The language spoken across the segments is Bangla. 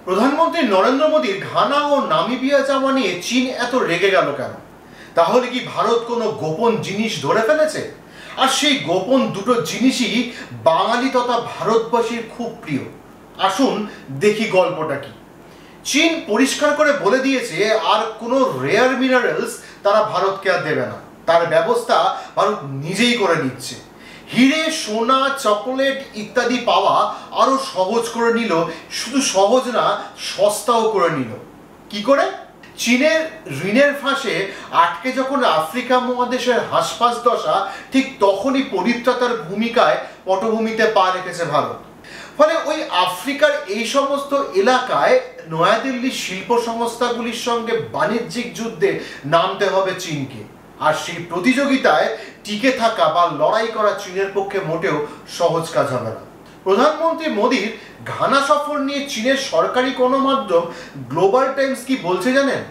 প্রধানমন্ত্রী নরেন্দ্র মোদীর ঘানা ও নামিবিয়া যাওয়া নিয়ে চীন এত রেগে গেল কেন? তাহলে কি ভারত কোনো গোপন জিনিস ধরে ফেলেছে? আর সেই গোপন দুটো জিনিসই বাঙালি তথা ভারতবাসীর খুব প্রিয়। আসুন দেখি গল্পটা কি। চীন পরিষ্কার করে বলে দিয়েছে আর কোনো রেয়ার মিনারেলস তারা ভারতকে আর দেবে না, তার ব্যবস্থা ভারত নিজেই করে নিচ্ছে। হিরে, সোনা, চকোলেট ইত্যাদি পাওয়া আরো সহজ করে নিল, শুধু সহজ না, সস্তাও করে নিল। কি করে? চীনের ঋণের ফাঁসে আটকে যখন আফ্রিকা মহাদেশের হাসপাস দশা, ঠিক তখনই পরিত্রাতার ভূমিকায় পটভূমিতে পা রেখেছে ভারত। ফলে ওই আফ্রিকার এই সমস্ত এলাকায় নয়াদিল্লির শিল্প সংস্থাগুলির সঙ্গে বাণিজ্যিক যুদ্ধে নামতে হবে চীনকে। আর সেই প্রতিযোগিতায় টিকে থাকা বা লড়াই করা চীনের পক্ষে মোটেও সহজ কাজ হবে না। প্রধানমন্ত্রী মোদীর ঘানা সফর নিয়ে চীনের সরকারি গণমাধ্যম গ্লোবাল টাইমস কি বলছে জানেন?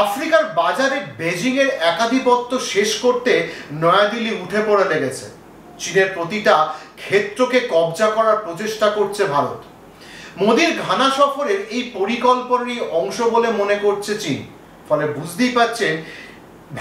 আফ্রিকার বাজারে বেজিং এর একাধিপত্য শেষ করতে নয়াদিল্লি উঠে পড়ে লেগেছে। চীনের প্রতিটা ক্ষেত্রকে কবজা করার প্রচেষ্টা করছে ভারত। মোদীর ঘানা সফরের এই পরিকল্পনারই অংশ বলে মনে করছে চীন। ফলে বুঝতেই পাচ্ছেন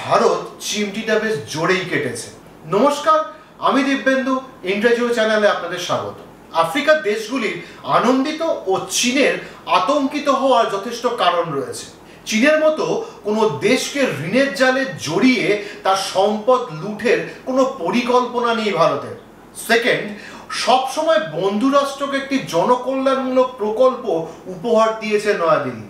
ভারত চিমটিটা বেশ জোরেই কেটেছে। নমস্কার, আমি দিব্যেন্দু, ইন্টারভিউ চ্যানেলে আপনাদের স্বাগত। আফ্রিকার দেশগুলির আনন্দিত ও চীনের আতঙ্কিত হওয়ার যথেষ্ট কারণ রয়েছে। চীনের মতো কোনো দেশকে ঋণের জালে জড়িয়ে তার সম্পদ লুঠের কোনো পরিকল্পনা নেই ভারতের। সেকেন্ড, সবসময় বন্ধু রাষ্ট্রকে একটি জনকল্যাণমূলক প্রকল্প উপহার দিয়েছে নয়াদিল্লি।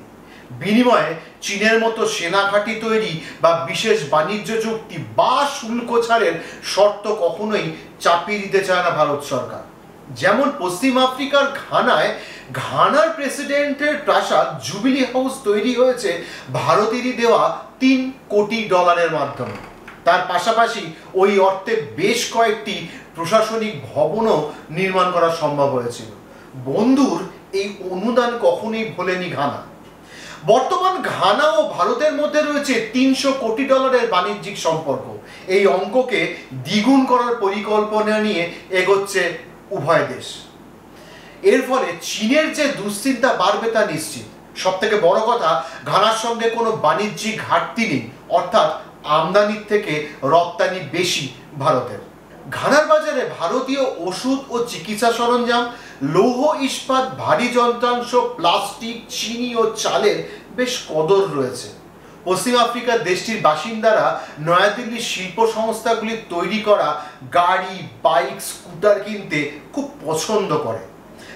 বিনিময়ে চীনের মতো সেনা ঘাঁটি তৈরি বা বিশেষ বাণিজ্য চুক্তি বা শুল্ক ছাড়ের শর্ত কখনোই চাপিয়ে দিতে চায় না ভারত সরকার। যেমন পশ্চিম আফ্রিকার ঘানার প্রেসিডেন্টের প্রাসাদ জুবিলি হাউস তৈরি হয়েছে ভারতেরই দেওয়া $3 কোটি মাধ্যমে। তার পাশাপাশি ওই অর্থে বেশ কয়েকটি প্রশাসনিক ভবনও নির্মাণ করা সম্ভব হয়েছিল। বন্ধুর এই অনুদান কখনোই ভোলেনি ঘানা। বর্তমান ঘানা ও ভারতের মধ্যে রয়েছে $300 কোটি বাণিজ্যিক সম্পর্ক। এই অঙ্ককে দ্বিগুণ করার পরিকল্পনা নিয়ে এগোচ্ছে উভয় দেশ। এর ফলে চীনের যে দুশ্চিন্তা বাড়বে তা নিশ্চিত। সব থেকে বড় কথা, ঘানার সঙ্গে কোনো বাণিজ্যিক ঘাটতি নেই, অর্থাৎ আমদানির থেকে রপ্তানি বেশি ভারতের। ঘানার বাজারে ভারতীয় ওষুধ ও চিকিৎসা সরঞ্জাম, লৌহ ইস্পাত, ভারী যন্ত্রাংশ, প্লাস্টিক, চিনি ও চালের বেশ কদর রয়েছে। পশ্চিম আফ্রিকার দেশটির বাসিন্দারা নয়াদিল্লির শিল্প সংস্থাগুলি তৈরি করা গাড়ি, বাইক, স্কুটার কিনতে খুব পছন্দ করে।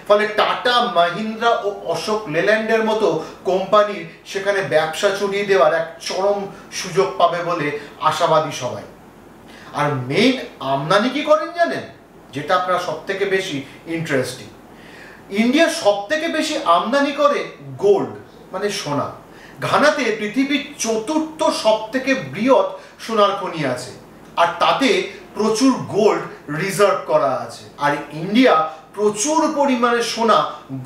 ফলে টাটা, মাহিন্দ্রা ও অশোক লেল্যান্ডের মতো কোম্পানির সেখানে ব্যবসা ছড়িয়ে দেওয়ার এক চরম সুযোগ পাবে বলে আশাবাদী সবাই। আর মেইন আমদানি কি করেন জানেন? যেটা আপনারা সব থেকে বেশি ইন্টারেস্টিং। ইন্ডিয়া সব থেকে বেশি আমদানি করে গোল্ড, মানে সোনা। ঘানাতে পৃথিবীর 4র্থ সব থেকে বৃহৎ সোনার খনি আছে, আর তাতে প্রচুর গোল্ড রিজার্ভ করা আছে। আর ইন্ডিয়া প্রচুর পরিমাণে সোনা,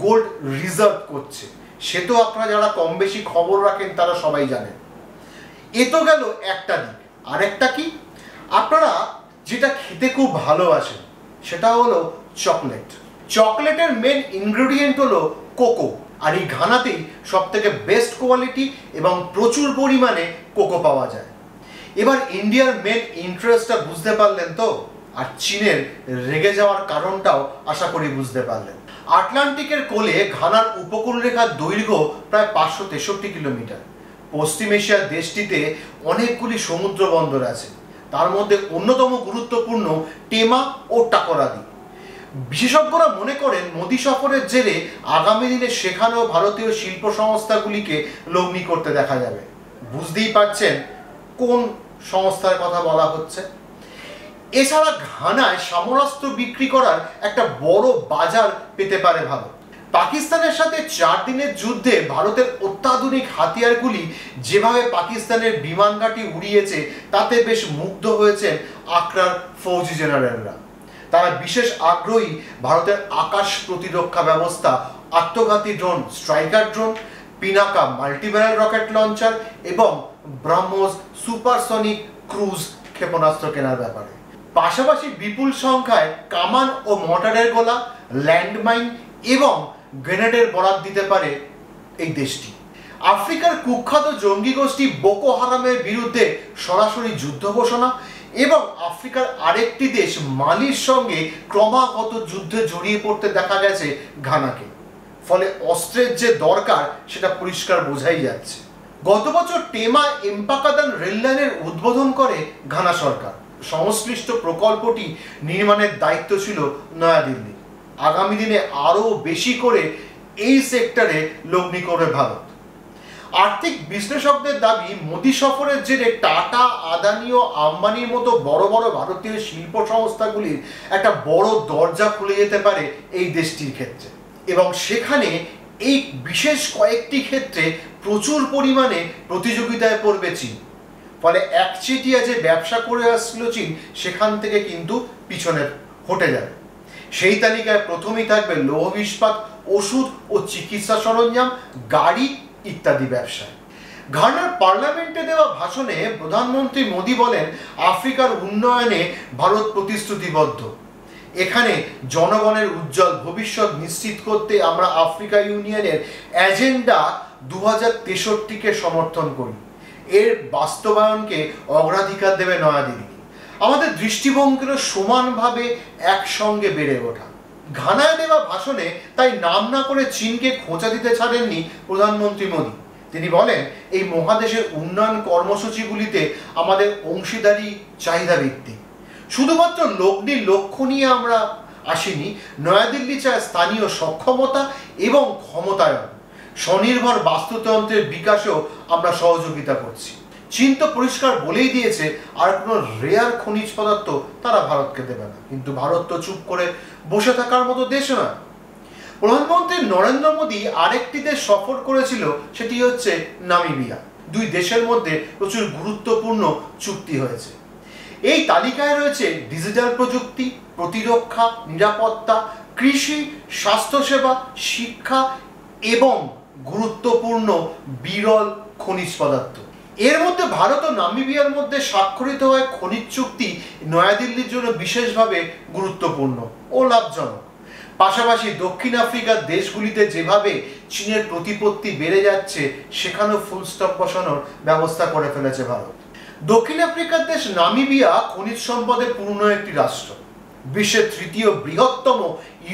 গোল্ড রিজার্ভ করছে। সে তো আপনারা যারা কম বেশি খবর রাখেন তারা সবাই জানেন। এ তো গেল একটা দিক। আরেকটা কি? আপনারা যেটা খেতে খুব ভালোবাসেন সেটা হলো চকলেট। চকলেটের মেন ইনগ্রেডিয়েন্ট হলো কোকো। আর এই ঘানাতেই সব থেকে বেস্ট কোয়ালিটি এবং প্রচুর পরিমাণে কোকো পাওয়া যায়। এবার ইন্ডিয়ার মেন ইন্টারেস্টটা বুঝতে পারলেন তো? আর চীনের রেগে যাওয়ার কারণটাও আশা করি বুঝতে পারলেন। আটলান্টিকের কোলে ঘানার উপকূল রেখার দৈর্ঘ্য প্রায় 563 কিলোমিটার। পশ্চিম এশিয়ার দেশটিতে অনেকগুলি সমুদ্র বন্দর আছে। তার মধ্যে অন্যতম গুরুত্বপূর্ণ টেমা ও টাকরাদি। বিশেষজ্ঞরা মনে করেন মোদী সফরের জেরে আগামী দিনে সেখানেও ভারতীয় শিল্প সংস্থাগুলিকে লগ্নি করতে দেখা যাবে। বুঝতেই পারছেন কোন সংস্থার কথা বলা হচ্ছে। এছাড়া ঘানায় সমরাস্ত্র বিক্রি করার একটা বড় বাজার পেতে পারে ভারত। পাকিস্তানের সাথে 4 দিনের যুদ্ধে ভারতের অত্যাধুনিক হাতিয়ারগুলি যেভাবে পাকিস্তানের বিমান ঘাঁটি উড়িয়েছে তাতে বেশ মুগ্ধ হয়েছেন আক্রার ফৌজি জেনারেলরা। তারা বিশেষ আগ্রহী ভারতের আকাশ প্রতিরক্ষা ব্যবস্থা, আত্মঘাতী drone striker drone, Pinaka মাল্টিব্যারেল rocket launcher এবং ব্রাহ্মোস সুপারসনিক ক্রুজ ক্ষেপণাস্ত্র কেনার ব্যাপারে। পাশাপাশি বিপুল সংখ্যায় কামান ও মর্টারের গোলা, ল্যান্ডমাইন এবং গ্রেনেডের বরাত দিতে পারে এই দেশটি। আফ্রিকার কুখ্যাত জঙ্গি গোষ্ঠী বোকো হারামের বিরুদ্ধে সরাসরি যুদ্ধ ঘোষণা এবং আফ্রিকার আরেকটি দেশ মালির সঙ্গে ক্রমাগত যুদ্ধে জড়িয়ে পড়তে দেখা গেছে ঘানাকে। ফলে অস্ত্রের যে দরকার সেটা পরিষ্কার বোঝাই যাচ্ছে। গত বছর টেমা এম্পাকাদান রেললাইনের উদ্বোধন করে ঘানা সরকার। সংশ্লিষ্ট প্রকল্পটি নির্মাণের দায়িত্ব ছিল নয়াদিল্লি। আগামী দিনে আরও বেশি করে এই সেক্টরে লগ্নি করবে ভারত। আর্থিক বিশ্লেষকদের দাবি, মোদী সফরের জেরে টাটা, আদানি ও আম্বানির মতো বড় বড় ভারতীয় শিল্প সংস্থাগুলির একটা বড় দরজা খুলে যেতে পারে এই দেশটির ক্ষেত্রে, এবং সেখানে এই বিশেষ কয়েকটি ক্ষেত্রে প্রচুর পরিমাণে প্রতিযোগিতায় পড়বে চীন। ফলে একচেটিয়া যে ব্যবসা করে আসছিল চীন, সেখান থেকে কিন্তু পিছনে হটে যাবে। সেই তালিকায় প্রথমেই থাকবে লৌহ ইস্পাত, ওষুধ ও চিকিৎসা সরঞ্জাম, গাড়ি ইত্যাদি ব্যবসায়। ঘানার পার্লামেন্টে দেওয়া ভাষণে প্রধানমন্ত্রী মোদী বলেন, আফ্রিকার উন্নয়নে ভারত প্রতিশ্রুতিবদ্ধ। এখানে জনগণের উজ্জ্বল ভবিষ্যৎ নিশ্চিত করতে আমরা আফ্রিকা ইউনিয়নের এজেন্ডা 2063-কে সমর্থন করি। এর বাস্তবায়নকে অগ্রাধিকার দেবে নয়াদিল্লি। আমাদের দৃষ্টিভঙ্গিরও সমানভাবে একসঙ্গে বেড়ে ওঠা। ঘানায় দেওয়া ভাষণে তাই নাম না করে চীনকে খোঁচা দিতে ছাড়েননি প্রধানমন্ত্রী মোদী। তিনি বলেন, এই মহাদেশের উন্নয়ন কর্মসূচিগুলিতে আমাদের অংশীদারি চাহিদা ভিত্তিক। শুধুমাত্র লগ্নি লক্ষ্য নিয়ে আমরা আসিনি, নয়াদিল্লি চায় স্থানীয় সক্ষমতা এবং ক্ষমতায়ন। স্বনির্ভর বাস্তুতন্ত্রের বিকাশেও আমরা সহযোগিতা করছি। চীন তো পরিষ্কার বলেই দিয়েছে, আর কোনো রেয়ার খনিজ পদার্থ তারা ভারতকে দেবে না। কিন্তু ভারত তো চুপ করে বসে থাকার মতো দেশ নয়। প্রধানমন্ত্রী নরেন্দ্র মোদী আরেকটি দেশ সফর করেছিল, সেটি হচ্ছে নামিবিয়া। দুই দেশের মধ্যে প্রচুর গুরুত্বপূর্ণ চুক্তি হয়েছে। এই তালিকায় রয়েছে ডিজিটাল প্রযুক্তি, প্রতিরক্ষা, নিরাপত্তা, কৃষি, স্বাস্থ্যসেবা, শিক্ষা এবং গুরুত্বপূর্ণ বিরল খনিজ পদার্থ। এর মধ্যে ভারত ও নামিবিয়ার মধ্যে স্বাক্ষরিত হয় খনিজ চুক্তি নয়াদিল্লির জন্য বিশেষভাবে গুরুত্বপূর্ণ ও লাভজনক। পাশাপাশি দক্ষিণ আফ্রিকার দেশগুলিতে যেভাবে চীনের প্রতিপত্তি বেড়ে যাচ্ছে, সেখানেও ফুল স্টপ বসানোর ব্যবস্থা করে ফেলেছে ভারত। দক্ষিণ আফ্রিকার দেশ নামিবিয়া খনিজ সম্পদে পূর্ণ একটি রাষ্ট্র। বিশ্বের তৃতীয় বৃহত্তম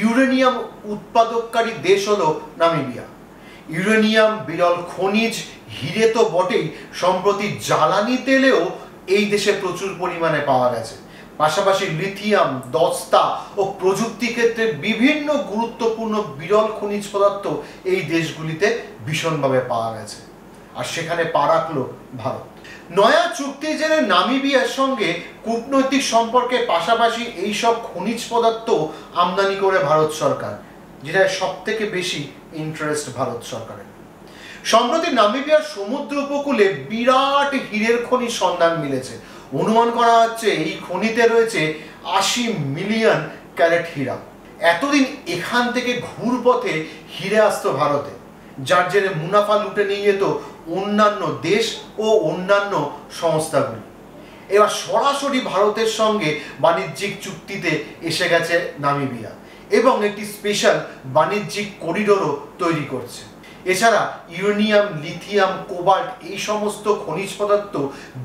ইউরেনিয়াম উৎপাদককারী দেশ হলো নামিবিয়া। ইউরেনিয়াম, বিরল খনিজ, হিরে তো বটেই, সম্প্রতি জ্বালানি তেলেও এই দেশে প্রচুর পরিমাণে পাওয়া গেছে। পাশাপাশি লিথিয়াম, দস্তা ও প্রযুক্তি ক্ষেত্রে বিভিন্ন গুরুত্বপূর্ণ বিরল খনিজ পদার্থ এই দেশগুলিতে ভীষণভাবে পাওয়া গেছে, আর সেখানে পা রাখল ভারত। নয়া চুক্তির জেরে নামিবিয়ার সঙ্গে কূটনৈতিক সম্পর্কের পাশাপাশি এইসব খনিজ পদার্থ আমদানি করে ভারত সরকার, যেটা সব থেকে বেশি ইন্টারেস্ট ভারত সরকারের। সম্প্রতি নামিবিয়ার সমুদ্র উপকূলে বিরাট হীরের খনির সন্ধান মিলেছে। অনুমান করা হচ্ছে এই খনিতে রয়েছে 80 মিলিয়ন ক্যারেট হীরা। এতদিন এখান থেকে ঘুরপথে হিরে আসতো ভারতে, যার জেরে মুনাফা লুটে নিয়ে যেত অন্যান্য দেশ ও অন্যান্য সংস্থাগুলি। এবার সরাসরি ভারতের সঙ্গে বাণিজ্যিক চুক্তিতে এসে গেছে নামিবিয়া এবং একটি স্পেশাল বাণিজ্যিক করিডোরও তৈরি করছে। এছাড়া ইউরেনিয়াম, লিথিয়াম, কোবাল্ট এই সমস্ত খনিজ পদার্থ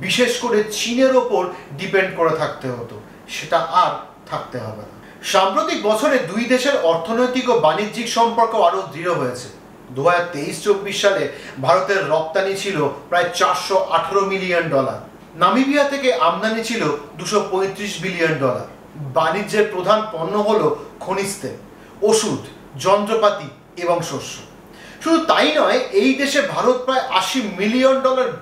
বিশেষ করে চীনের ওপর ডিপেন্ড করে থাকতে হতো, সেটা আর থাকতে হবে না। সাম্প্রতিক বছরে দুই দেশের অর্থনৈতিক ও বাণিজ্যিক সম্পর্ক আরও দৃঢ় হয়েছে। 2023-24 সালে ভারতের রপ্তানি ছিল প্রায় $418 মিলিয়ন। নামিবিয়া থেকে আমদানি ছিল $235 বিলিয়ন। বাণিজ্যের প্রধান পণ্য হলো খনিজ তেল, ওষুধ, যন্ত্রপাতি এবং শস্য। শুধু তাই নয়, এই দেশে ভারত প্রায় $80 মিলিয়ন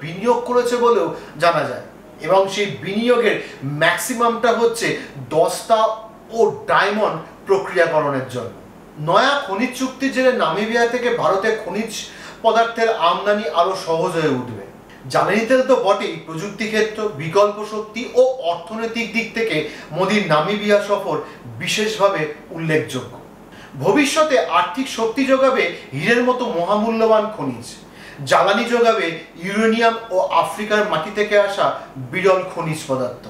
বিনিয়োগ করেছে বলেও জানা যায়, এবং সেই বিনিয়োগের ম্যাক্সিমামটা হচ্ছে দস্তা ও ডায়মন্ড প্রক্রিয়াকরণের জন্য। নয়া খনিজ চুক্তির জেরে নামিবিয়া থেকে ভারতের খনিজ পদার্থের আমদানি আরও সহজ হয়ে উঠবে। জ্বালানি তেল তো বটেই, প্রযুক্তি ক্ষেত্র, বিকল্প শক্তি ও অর্থনৈতিক দিক থেকে মোদীর নামিবিয়া সফর বিশেষভাবে উল্লেখযোগ্য। ভবিষ্যতে আর্থিক শক্তি যোগাবে হীরের মতো মহামূল্যবান খনিজ, জ্বালানি যোগাবে ইউরেনিয়াম ও আফ্রিকার মাটি থেকে আসা বিরল খনিজ পদার্থ।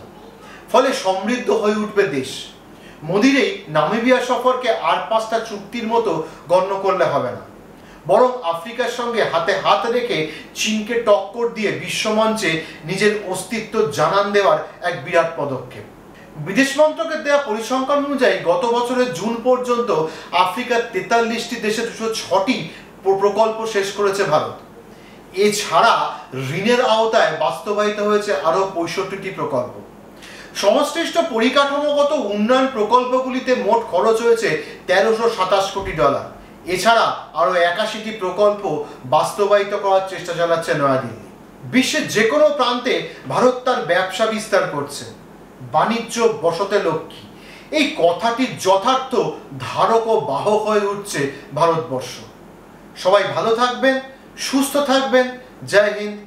ফলে সমৃদ্ধ হয়ে উঠবে দেশ। মোদির এই নামিবিয়া সফরকে আর 5টা চুক্তির মতো গণ্য করলে হবে না, বরং আফ্রিকার সঙ্গে হাতে হাত রেখে চীনকে টক্কর দিয়ে বিশ্বমঞ্চে নিজের অস্তিত্ব জানান দেওয়ার এক বিরাট পদক্ষেপ। বিদেশ মন্ত্রকের দেওয়া পরিসংখ্যান অনুযায়ী গত বছরের জুন পর্যন্ত আফ্রিকার 43টি দেশে 206টি প্রকল্প শেষ করেছে ভারত। এছাড়া ঋণের আওতায় বাস্তবায়িত হয়েছে আরও 65টি প্রকল্প। সংশ্লিষ্ট পরিকাঠামোগত উন্নয়ন প্রকল্পগুলিতে মোট খরচ হয়েছে $1327 কোটি। এছাড়া আরও 81টি প্রকল্প বাস্তবায়িত করার চেষ্টা চালাচ্ছে নয়াদিল্লি। বিশ্বের যে কোনো প্রান্তে ভারত তার ব্যবসা বিস্তার করছে। বাণিজ্য বশতে লক্ষ্মী, এই কথাটির যথার্থ ধারক ও বাহক হয়ে উঠছে ভারতবর্ষ। সবাই ভালো থাকবেন, সুস্থ থাকবেন। জয় হিন্দ,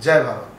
জয় ভারত।